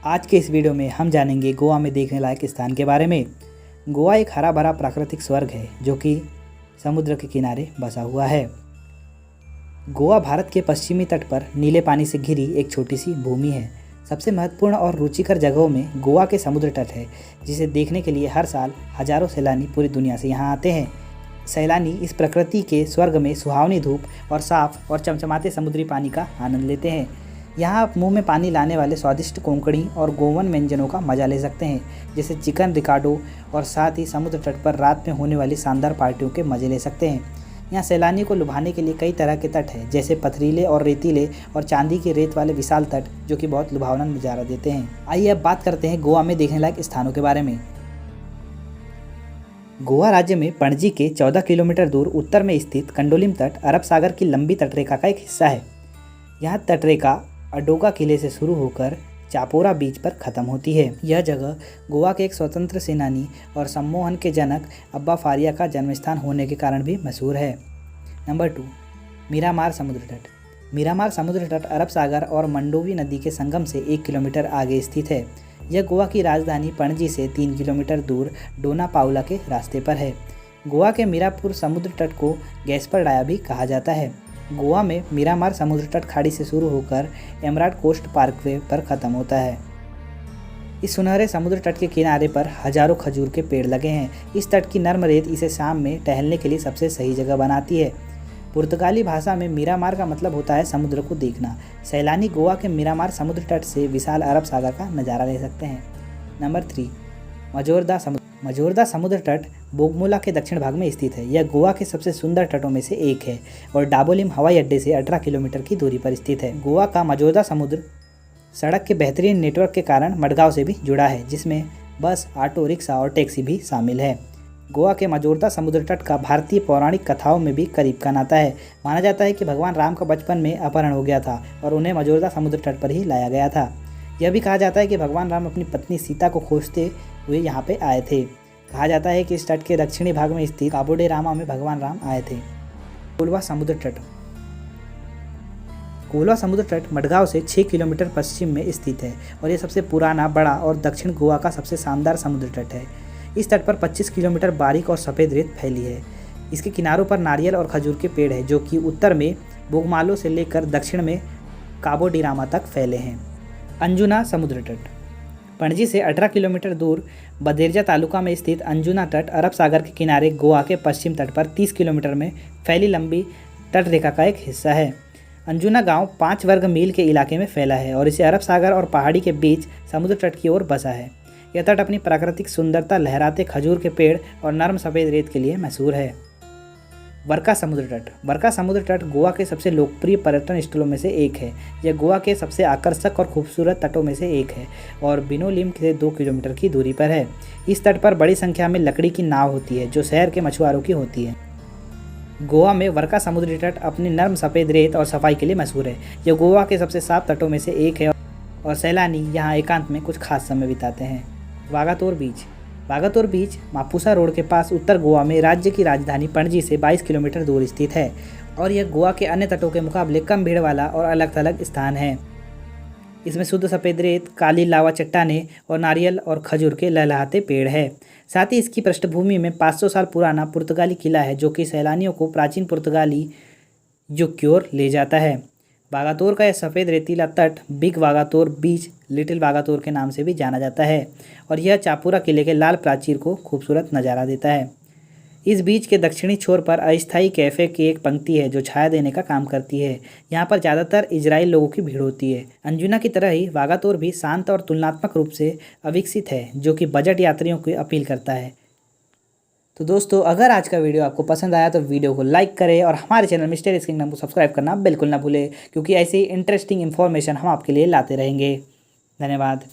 आज के इस वीडियो में हम जानेंगे गोवा में देखने लायक स्थान के बारे में। गोवा एक हरा भरा प्राकृतिक स्वर्ग है जो कि समुद्र के किनारे बसा हुआ है। गोवा भारत के पश्चिमी तट पर नीले पानी से घिरी एक छोटी सी भूमि है। सबसे महत्वपूर्ण और रुचिकर जगहों में गोवा के समुद्र तट है, जिसे देखने के लिए हर साल हजारों सैलानी पूरी दुनिया से यहाँ आते हैं। सैलानी इस प्रकृति के स्वर्ग में सुहावनी धूप और साफ और चमचमाते समुद्री पानी का आनंद लेते हैं। यहाँ आप मुंह में पानी लाने वाले स्वादिष्ट कोंकणी और गोवन व्यंजनों का मजा ले सकते हैं, जैसे चिकन रिकार्डो, और साथ ही समुद्र तट पर रात में होने वाली शानदार पार्टियों के मजे ले सकते हैं। यहाँ सैलानी को लुभाने के लिए कई तरह के तट हैं, जैसे पथरीले और रेतीले और चांदी की रेत वाले विशाल तट, जो कि बहुत लुभावना नज़ारा देते हैं। आइए अब बात करते हैं गोवा में देखने लायक स्थानों के बारे में। गोवा राज्य में पणजी के 14 किलोमीटर दूर उत्तर में स्थित कंडोलिम तट अरब सागर की लंबी तटरेखा का एक हिस्सा है। यह तटरेखा अडोगा किले से शुरू होकर चापोरा बीच पर ख़त्म होती है। यह जगह गोवा के एक स्वतंत्र सेनानी और सम्मोहन के जनक अब्बा फारिया का जन्मस्थान होने के कारण भी मशहूर है। नंबर 2, मीरामार समुद्र तट। मीरामार समुद्र तट अरब सागर और मंडोवी नदी के संगम से 1 किलोमीटर आगे स्थित है। यह गोवा की राजधानी पणजी से 3 किलोमीटर दूर डोना पाउला के रास्ते पर है। गोवा के मीरापुर समुद्र तट को गैस्पर डाया भी कहा जाता है। गोवा में मीरामार समुद्र तट खाड़ी से शुरू होकर एमराल्ड कोस्ट पार्कवे पर ख़त्म होता है। इस सुनहरे समुद्र तट के किनारे पर हजारों खजूर के पेड़ लगे हैं। इस तट की नर्म रेत इसे शाम में टहलने के लिए सबसे सही जगह बनाती है। पुर्तगाली भाषा में मीरामार का मतलब होता है समुद्र को देखना। सैलानी गोवा के मीरामार समुद्र तट से विशाल अरब सागर का नज़ारा ले सकते हैं। नंबर 3, मजोरदा समुद्र तट बोगमुला के दक्षिण भाग में स्थित है। यह गोवा के सबसे सुंदर तटों में से एक है और डाबोलिम हवाई अड्डे से 18 किलोमीटर की दूरी पर स्थित है। गोवा का मजोरदा समुद्र सड़क के बेहतरीन नेटवर्क के कारण मडगांव से भी जुड़ा है, जिसमें बस, ऑटो रिक्शा और टैक्सी भी शामिल है। गोवा के मजोरदा समुद्र तट का भारतीय पौराणिक कथाओं में भी करीब का नाता है। माना जाता है कि भगवान राम का बचपन में अपहरण हो गया था और उन्हें मजोरदा समुद्र तट पर ही लाया गया था। यह भी कहा जाता है कि भगवान राम अपनी पत्नी सीता को खोजते हुए यहाँ पे आए थे। कहा जाता है कि इस तट के दक्षिणी भाग में स्थित काबो डे रामा में भगवान राम आए थे। कोलवा समुद्र तट। कोलवा समुद्र तट मडगांव से 6 किलोमीटर पश्चिम में स्थित है और यह सबसे पुराना, बड़ा और दक्षिण गोवा का सबसे शानदार समुद्र तट है। इस तट पर 25 किलोमीटर बारीक और सफ़ेद रेत फैली है। इसके किनारों पर नारियल और खजूर के पेड़ हैं, जो कि उत्तर में बोगमालो से लेकर दक्षिण में काबो डी रामा तक फैले हैं। अंजुना समुद्र तट। पणजी से 18 किलोमीटर दूर बदेरजा तालुका में स्थित अंजुना तट अरब सागर के किनारे गोवा के पश्चिम तट पर 30 किलोमीटर में फैली लंबी तट रेखा का एक हिस्सा है। अंजुना गांव 5 वर्ग मील के इलाके में फैला है और इसे अरब सागर और पहाड़ी के बीच समुद्र तट की ओर बसा है। यह तट अपनी प्राकृतिक सुंदरता, लहराते खजूर के पेड़ और नरम सफ़ेद रेत के लिए मशहूर है। वर्का समुद्र तट। वर्का समुद्र तट गोवा के सबसे लोकप्रिय पर्यटन स्थलों में से एक है। यह गोवा के सबसे आकर्षक और खूबसूरत तटों में से एक है और बिनोलिम से 2 किलोमीटर की दूरी पर है। इस तट पर बड़ी संख्या में लकड़ी की नाव होती है, जो शहर के मछुआरों की होती है। गोवा में वर्का समुद्री तट अपनी नर्म सफ़ेद रेत और सफाई के लिए मशहूर है। यह गोवा के सबसे साफ तटों में से एक है और सैलानी यहाँ एकांत में कुछ खास समय बिताते हैं। वागातोर बीच। वागातोर बीच मापुसा रोड के पास उत्तर गोवा में राज्य की राजधानी पणजी से 22 किलोमीटर दूर स्थित है और यह गोवा के अन्य तटों के मुकाबले कम भीड़ वाला और अलग थलग स्थान है। इसमें शुद्ध सफ़ेद रेत, काली लावा चट्टानें और नारियल और खजूर के लहलहाते पेड़ है। साथ ही इसकी पृष्ठभूमि में 500 साल पुराना पुर्तगाली किला है, जो कि सैलानियों को प्राचीन पुर्तगाली युग की ओर ले जाता है। वागातोर का यह सफ़ेद रेतीला तट बिग वागातोर बीच, लिटिल वागातोर के नाम से भी जाना जाता है और यह चापुरा किले के लाल प्राचीर को खूबसूरत नज़ारा देता है। इस बीच के दक्षिणी छोर पर अस्थायी कैफ़े की एक पंक्ति है, जो छाया देने का काम करती है। यहाँ पर ज़्यादातर इजराइल लोगों की भीड़ होती है। अंजुना की तरह ही वागातोर भी शांत और तुलनात्मक रूप से अविकसित है, जो कि बजट यात्रियों की अपील करता है। तो दोस्तों, अगर आज का वीडियो आपको पसंद आया तो वीडियो को लाइक करें और हमारे चैनल मिस्टेरियस किंगडम को सब्सक्राइब करना बिल्कुल ना भूलें, क्योंकि ऐसी इंटरेस्टिंग इन्फॉर्मेशन हम आपके लिए लाते रहेंगे। धन्यवाद।